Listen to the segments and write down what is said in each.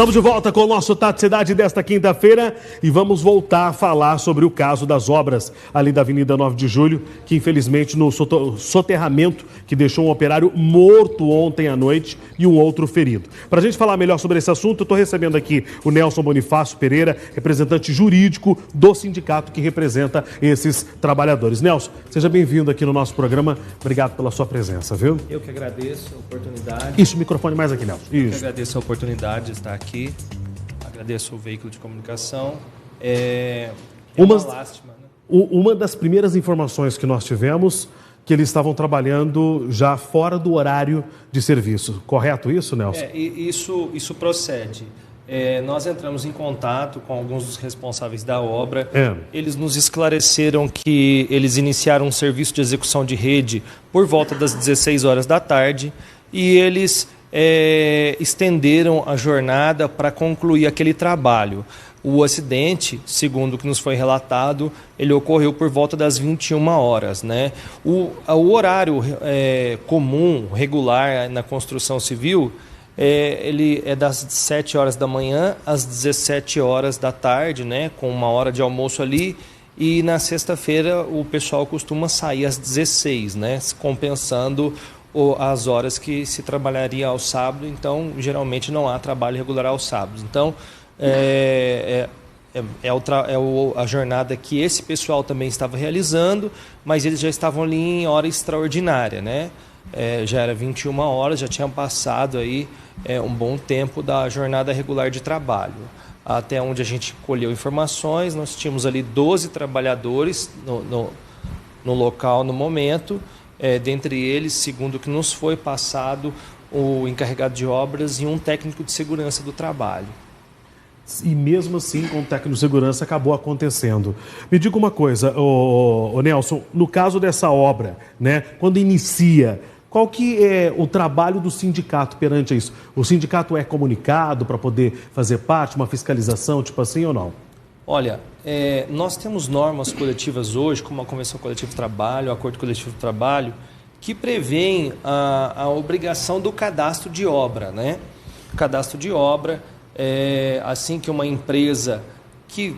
Estamos de volta com o nosso Tati Cidade desta quinta-feira e vamos voltar a falar sobre o caso das obras ali da Avenida 9 de Julho, que infelizmente no soterramento que deixou um operário morto ontem à noite e um outro ferido. Para a gente falar melhor sobre esse assunto, eu estou recebendo aqui o Nelson Bonifácio Pereira, representante jurídico do sindicato que representa esses trabalhadores. Nelson, seja bem-vindo aqui no nosso programa. Obrigado pela sua presença, viu? Eu que agradeço a oportunidade. Isso, o microfone mais aqui, Nelson. Isso. Eu que agradeço a oportunidade de estar aqui. Agradeço o veículo de comunicação. É uma lástima, né? Uma das primeiras informações que nós tivemos, que eles estavam trabalhando já fora do horário de serviço. Correto isso, Nelson? Isso procede. Nós entramos em contato com alguns dos responsáveis da obra. Eles nos esclareceram que eles iniciaram um serviço de execução de rede por volta das 16 horas da tarde e eles estenderam a jornada para concluir aquele trabalho. O acidente, segundo o que nos foi relatado, ele ocorreu por volta das 21 horas, né? O horário comum, regular na construção civil, ele é das 7 horas da manhã às 17 horas da tarde, né? Com uma hora de almoço ali. E na sexta-feira o pessoal costuma sair às 16, né? Compensando as horas que se trabalharia ao sábado. Então, geralmente não há trabalho regular aos sábados. Então, a jornada que esse pessoal também estava realizando, mas eles já estavam ali em hora extraordinária, né? Já era 21 horas, já tinham passado aí um bom tempo da jornada regular de trabalho. Até onde a gente colheu informações, nós tínhamos ali 12 trabalhadores no local no momento, dentre eles, segundo o que nos foi passado, o encarregado de obras e um técnico de segurança do trabalho. E mesmo assim, com o técnico de segurança, acabou acontecendo. Me diga uma coisa, ô Nelson, no caso dessa obra, né, quando inicia, qual que é o trabalho do sindicato perante isso? O sindicato é comunicado para poder fazer parte, uma fiscalização, tipo assim, ou não? Olha, nós temos normas coletivas hoje, como a Convenção Coletiva do Trabalho, o Acordo Coletivo do Trabalho, que prevêem a obrigação do cadastro de obra, né? O cadastro de obra, assim que uma empresa que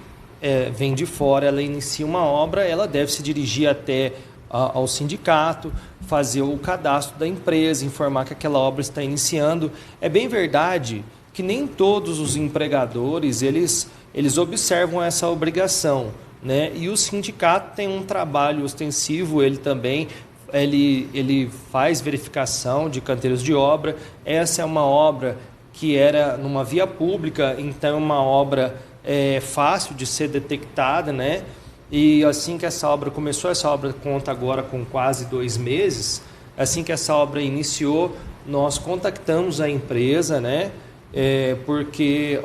vem de fora, ela inicia uma obra, ela deve se dirigir até ao sindicato, fazer o cadastro da empresa, informar que aquela obra está iniciando. É bem verdade que nem todos os empregadores, eles observam essa obrigação, né? E o sindicato tem um trabalho ostensivo, ele também ele faz verificação de canteiros de obra. Essa é uma obra que era numa via pública, então é uma obra fácil de ser detectada, né? E assim que essa obra começou, essa obra conta agora com quase 2 meses, assim que essa obra iniciou, nós contactamos a empresa, né? Porque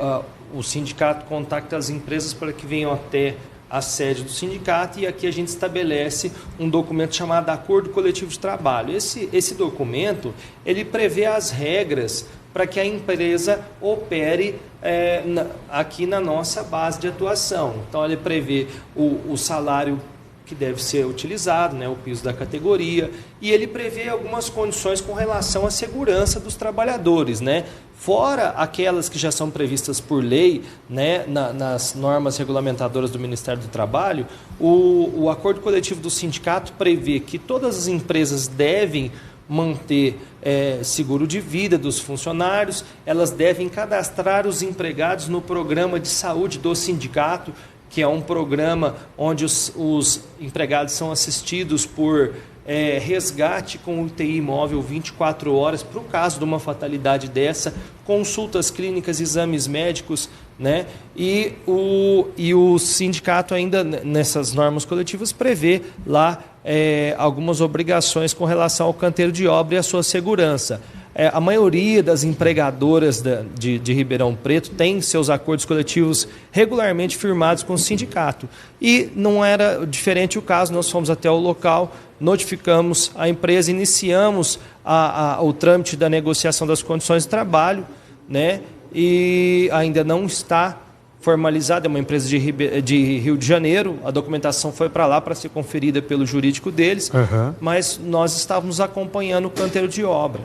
o sindicato contacta as empresas para que venham até a sede do sindicato e aqui a gente estabelece um documento chamado Acordo Coletivo de Trabalho. Esse documento, ele prevê as regras para que a empresa opere aqui na nossa base de atuação. Então, ele prevê o salário que deve ser utilizado, né, o piso da categoria, e ele prevê algumas condições com relação à segurança dos trabalhadores, né? Fora aquelas que já são previstas por lei, né, nas normas regulamentadoras do Ministério do Trabalho, o acordo coletivo do sindicato prevê que todas as empresas devem manter seguro de vida dos funcionários, elas devem cadastrar os empregados no programa de saúde do sindicato, que é um programa onde os empregados são assistidos por resgate com UTI móvel 24 horas, para o caso de uma fatalidade dessa, consultas clínicas, exames médicos, né? E o sindicato ainda, nessas normas coletivas, prevê lá algumas obrigações com relação ao canteiro de obra e a sua segurança. A maioria das empregadoras de Ribeirão Preto tem seus acordos coletivos regularmente firmados com o sindicato. E não era diferente o caso, nós fomos até o local, notificamos a empresa, iniciamos o trâmite da negociação das condições de trabalho, né? E ainda não está formalizada, é uma empresa de Rio de Janeiro, a documentação foi para lá para ser conferida pelo jurídico deles, mas nós estávamos acompanhando o canteiro de obra.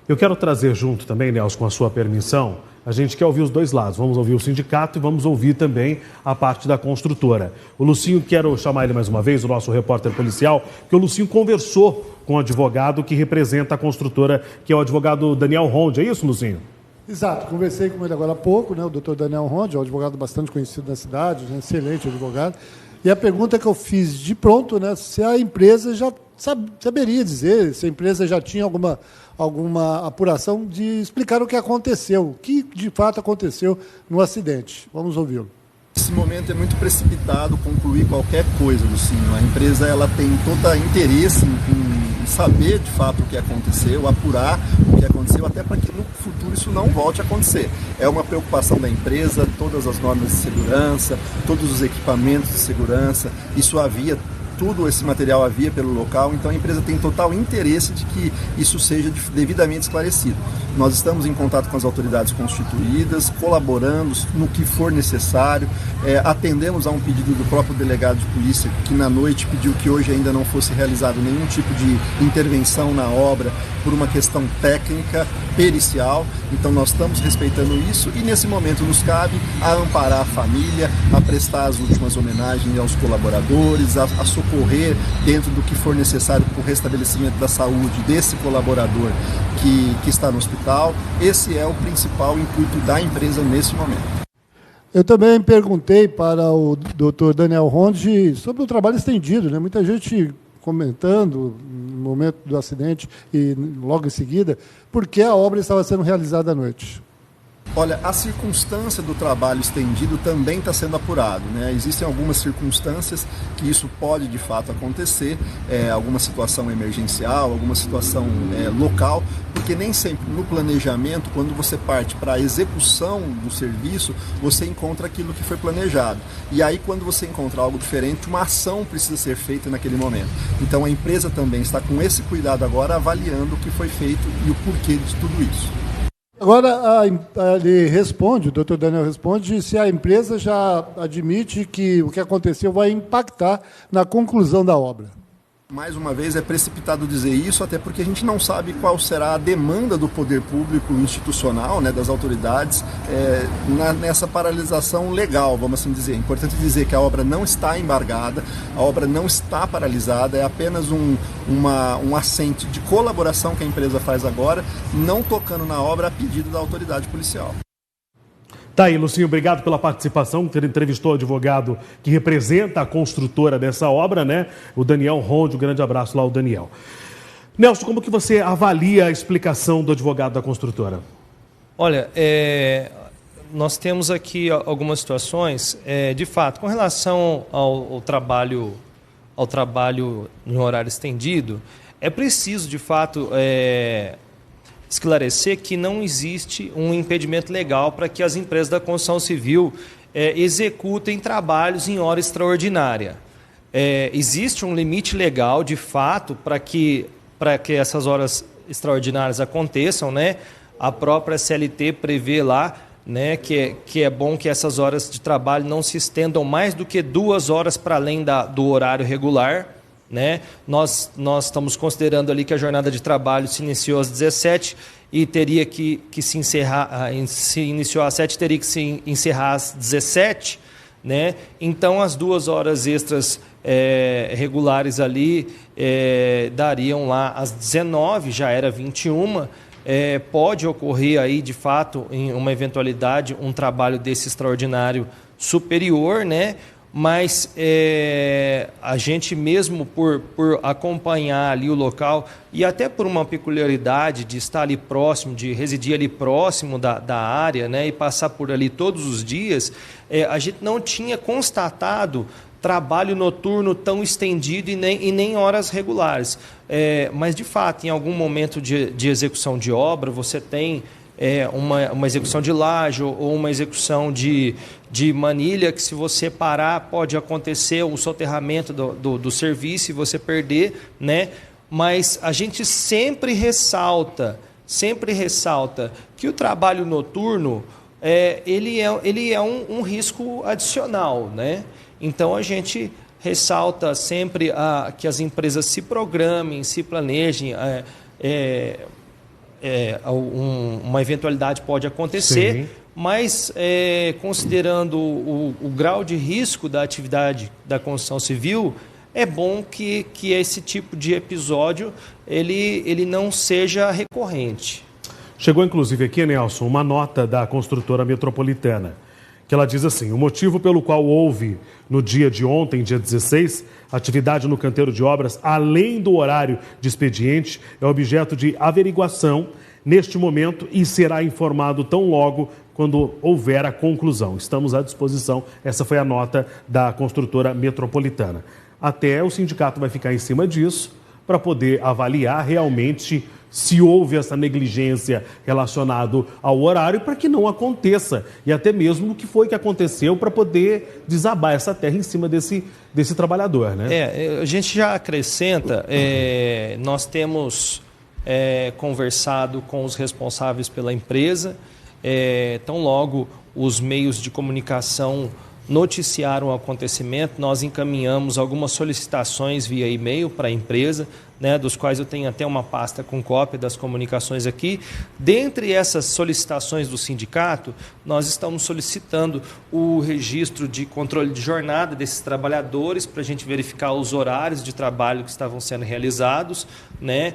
Eu quero trazer junto também, Nelson, com a sua permissão, a gente quer ouvir os dois lados. Vamos ouvir o sindicato e vamos ouvir também a parte da construtora. O Lucinho, quero chamar ele mais uma vez, o nosso repórter policial, porque o Lucinho conversou com o advogado que representa a construtora, que é o advogado Daniel Ronde. É isso, Lucinho? Exato, conversei com ele agora há pouco, né, o doutor Daniel Ronde, é um advogado bastante conhecido na cidade, um excelente advogado. E a pergunta que eu fiz de pronto, né, se a empresa já saberia dizer, se a empresa já tinha alguma apuração de explicar o que aconteceu, o que de fato aconteceu no acidente. Vamos ouvi-lo. Esse momento é muito precipitado concluir qualquer coisa, Lucinho. A empresa ela tem todo interesse em saber de fato o que aconteceu, apurar o que aconteceu, até para que no futuro isso não volte a acontecer. É uma preocupação da empresa, todas as normas de segurança, todos os equipamentos de segurança, isso havia. Tudo esse material havia pelo local, então a empresa tem total interesse de que isso seja devidamente esclarecido. Nós estamos em contato com as autoridades constituídas, colaborando no que for necessário, atendemos a um pedido do próprio delegado de polícia, que na noite pediu que hoje ainda não fosse realizado nenhum tipo de intervenção na obra por uma questão técnica, pericial, então nós estamos respeitando isso e nesse momento nos cabe a amparar a família, a prestar as últimas homenagens aos colaboradores, a socorrer dentro do que for necessário para o restabelecimento da saúde desse colaborador que está no hospital. Esse é o principal intuito da empresa nesse momento. Eu também perguntei para o doutor Daniel Ronde sobre o trabalho estendido, né? Muita gente comentando no momento do acidente e logo em seguida, por que a obra estava sendo realizada à noite. Olha, a circunstância do trabalho estendido também está sendo apurado, né? Existem algumas circunstâncias que isso pode de fato acontecer, alguma situação emergencial, alguma situação local, porque nem sempre no planejamento, quando você parte para a execução do serviço, você encontra aquilo que foi planejado. E aí, quando você encontra algo diferente, uma ação precisa ser feita naquele momento. Então, a empresa também está com esse cuidado agora, avaliando o que foi feito e o porquê de tudo isso. Agora, ele responde, o doutor Daniel responde, se a empresa já admite que o que aconteceu vai impactar na conclusão da obra. Mais uma vez, é precipitado dizer isso, até porque a gente não sabe qual será a demanda do poder público institucional, né, das autoridades, nessa paralisação legal, vamos assim dizer. É importante dizer que a obra não está embargada, a obra não está paralisada, é apenas um assente de colaboração que a empresa faz agora, não tocando na obra a pedido da autoridade policial. Tá aí, Lucinho, obrigado pela participação, que entrevistou o advogado que representa a construtora dessa obra, né? O Daniel Ronde, um grande abraço lá ao Daniel. Nelson, como que você avalia a explicação do advogado da construtora? Olha, nós temos aqui algumas situações, de fato, com relação ao trabalho em horário estendido, é preciso, de fato, esclarecer que não existe um impedimento legal para que as empresas da construção civil executem trabalhos em hora extraordinária. Existe um limite legal, de fato, para que essas horas extraordinárias aconteçam, né? A própria CLT prevê lá, né, que é bom que essas horas de trabalho não se estendam mais do que 2 horas para além do horário regular. Né? Nós estamos considerando ali que a jornada de trabalho se iniciou às 17 e teria que se encerrar, se iniciou às 7, teria que se encerrar às 17, né? Então as 2 horas extras regulares ali dariam lá às 19, já era 21. Pode ocorrer aí, de fato, em uma eventualidade, um trabalho desse extraordinário superior, né? Mas a gente mesmo por acompanhar ali o local e até por uma peculiaridade de estar ali próximo, de residir ali próximo da área, né, e passar por ali todos os dias, a gente não tinha constatado trabalho noturno tão estendido e nem horas regulares. Mas, de fato, em algum momento de execução de obra, você tem uma execução de laje ou uma execução de manilha, que se você parar pode acontecer o soterramento do serviço e você perder, né? Mas a gente sempre ressalta que o trabalho noturno ele é um risco adicional, né? Então a gente ressalta sempre que as empresas se programem, se planejem, uma eventualidade pode acontecer, Sim. mas considerando o grau de risco da atividade da construção civil, é bom que esse tipo de episódio ele não seja recorrente. Chegou, inclusive, aqui, Nelson, uma nota da construtora Metropolitana, que ela diz assim: o motivo pelo qual houve, no dia de ontem, dia 16, atividade no canteiro de obras, além do horário de expediente, é objeto de averiguação neste momento e será informado tão logo quando houver a conclusão. Estamos à disposição. Essa foi a nota da construtora Metropolitana. Até o sindicato vai ficar em cima disso para poder avaliar realmente se houve essa negligência relacionada ao horário, para que não aconteça. E até mesmo o que foi que aconteceu para poder desabar essa terra em cima desse trabalhador, né? A gente já acrescenta, nós temos conversado com os responsáveis pela empresa, tão logo os meios de comunicação noticiaram o acontecimento, nós encaminhamos algumas solicitações via e-mail para a empresa, né, dos quais eu tenho até uma pasta com cópia das comunicações aqui. Dentre essas solicitações do sindicato, nós estamos solicitando o registro de controle de jornada desses trabalhadores para a gente verificar os horários de trabalho que estavam sendo realizados, né?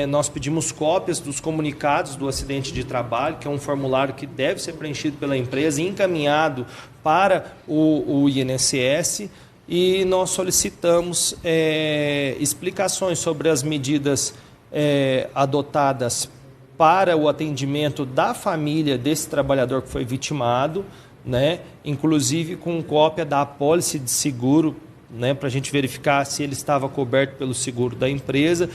Nós pedimos cópias dos comunicados do acidente de trabalho, que é um formulário que deve ser preenchido pela empresa e encaminhado para o INSS. E nós solicitamos explicações sobre as medidas adotadas para o atendimento da família desse trabalhador que foi vitimado, né? Inclusive com cópia da apólice de seguro, né? Para a gente verificar se ele estava coberto pelo seguro da empresa,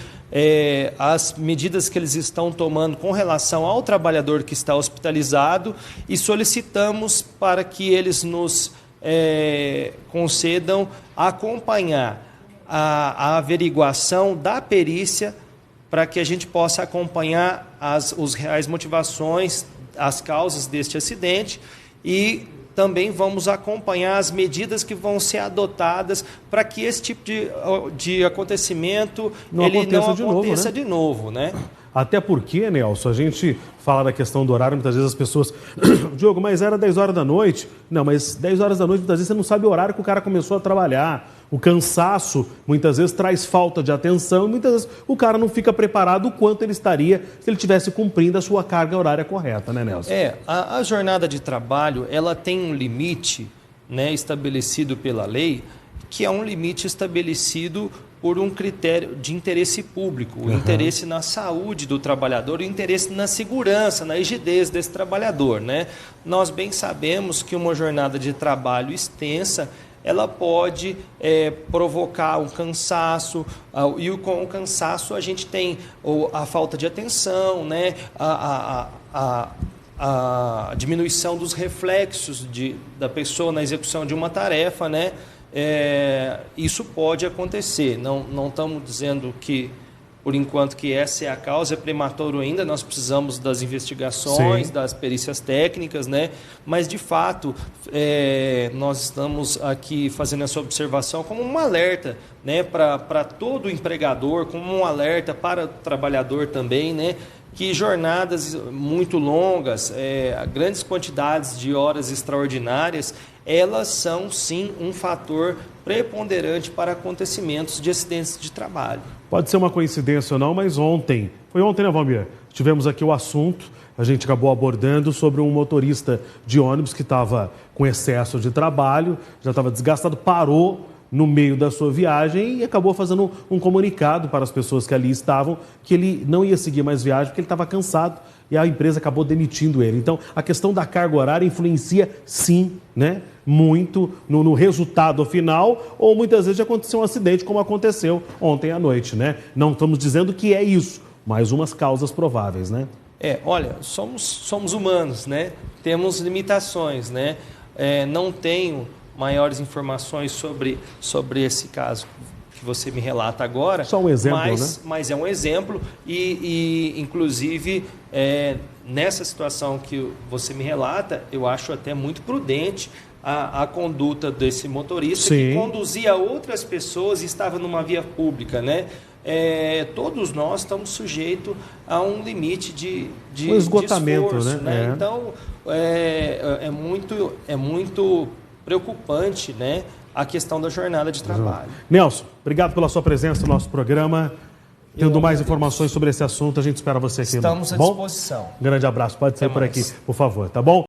as medidas que eles estão tomando com relação ao trabalhador que está hospitalizado, e solicitamos para que eles nos concedam acompanhar a averiguação da perícia, para que a gente possa acompanhar os reais motivações, as causas deste acidente, e também vamos acompanhar as medidas que vão ser adotadas para que esse tipo de acontecimento não aconteça de novo, né? Até porque, Nelson, a gente fala da questão do horário, muitas vezes as pessoas... Diogo, mas era 10 horas da noite. Não, mas 10 horas da noite, muitas vezes você não sabe o horário que o cara começou a trabalhar. O cansaço, muitas vezes, traz falta de atenção e muitas vezes o cara não fica preparado o quanto ele estaria se ele estivesse cumprindo a sua carga horária correta, né, Nelson? A jornada de trabalho, ela tem um limite, né, estabelecido pela lei, que é um limite estabelecido por um critério de interesse público, o interesse na saúde do trabalhador, o interesse na segurança, na rigidez desse trabalhador, né? Nós bem sabemos que uma jornada de trabalho extensa, ela pode provocar um cansaço, e com o cansaço a gente tem a falta de atenção, né? A diminuição dos reflexos da pessoa na execução de uma tarefa, né? Isso pode acontecer. Não estamos dizendo que, por enquanto, que essa é a causa, é prematuro ainda, nós precisamos das investigações, sim, das perícias técnicas, né? Mas, de fato, nós estamos aqui fazendo essa observação como um alerta, né, para todo empregador, como um alerta para o trabalhador também, né? Que jornadas muito longas, grandes quantidades de horas extraordinárias, elas são, sim, um fator preponderante para acontecimentos de acidentes de trabalho. Pode ser uma coincidência ou não, mas foi ontem, né, Valmir? Tivemos aqui o assunto, a gente acabou abordando sobre um motorista de ônibus que estava com excesso de trabalho, já estava desgastado, parou no meio da sua viagem e acabou fazendo um comunicado para as pessoas que ali estavam que ele não ia seguir mais viagem porque ele estava cansado e a empresa acabou demitindo ele. Então, a questão da carga horária influencia, sim, né, muito no resultado final, ou muitas vezes já aconteceu um acidente como aconteceu ontem à noite, né? Não estamos dizendo que é isso, mas umas causas prováveis, né? Olha, somos humanos, né? Temos limitações, né? Não tenho maiores informações sobre esse caso que você me relata agora. Só um exemplo, né? Mas é um exemplo e inclusive, nessa situação que você me relata, eu acho até muito prudente a conduta desse motorista, sim, que conduzia outras pessoas e estava numa via pública, né? todos nós estamos sujeitos a um limite de esgotamento, de esforço, né? Então, é muito preocupante, né, a questão da jornada de trabalho. Nelson, obrigado pela sua presença no nosso programa. Tendo mais informações sobre esse assunto, a gente espera você aqui. Estamos à disposição. Um grande abraço. Pode sair por aqui, por favor, tá bom?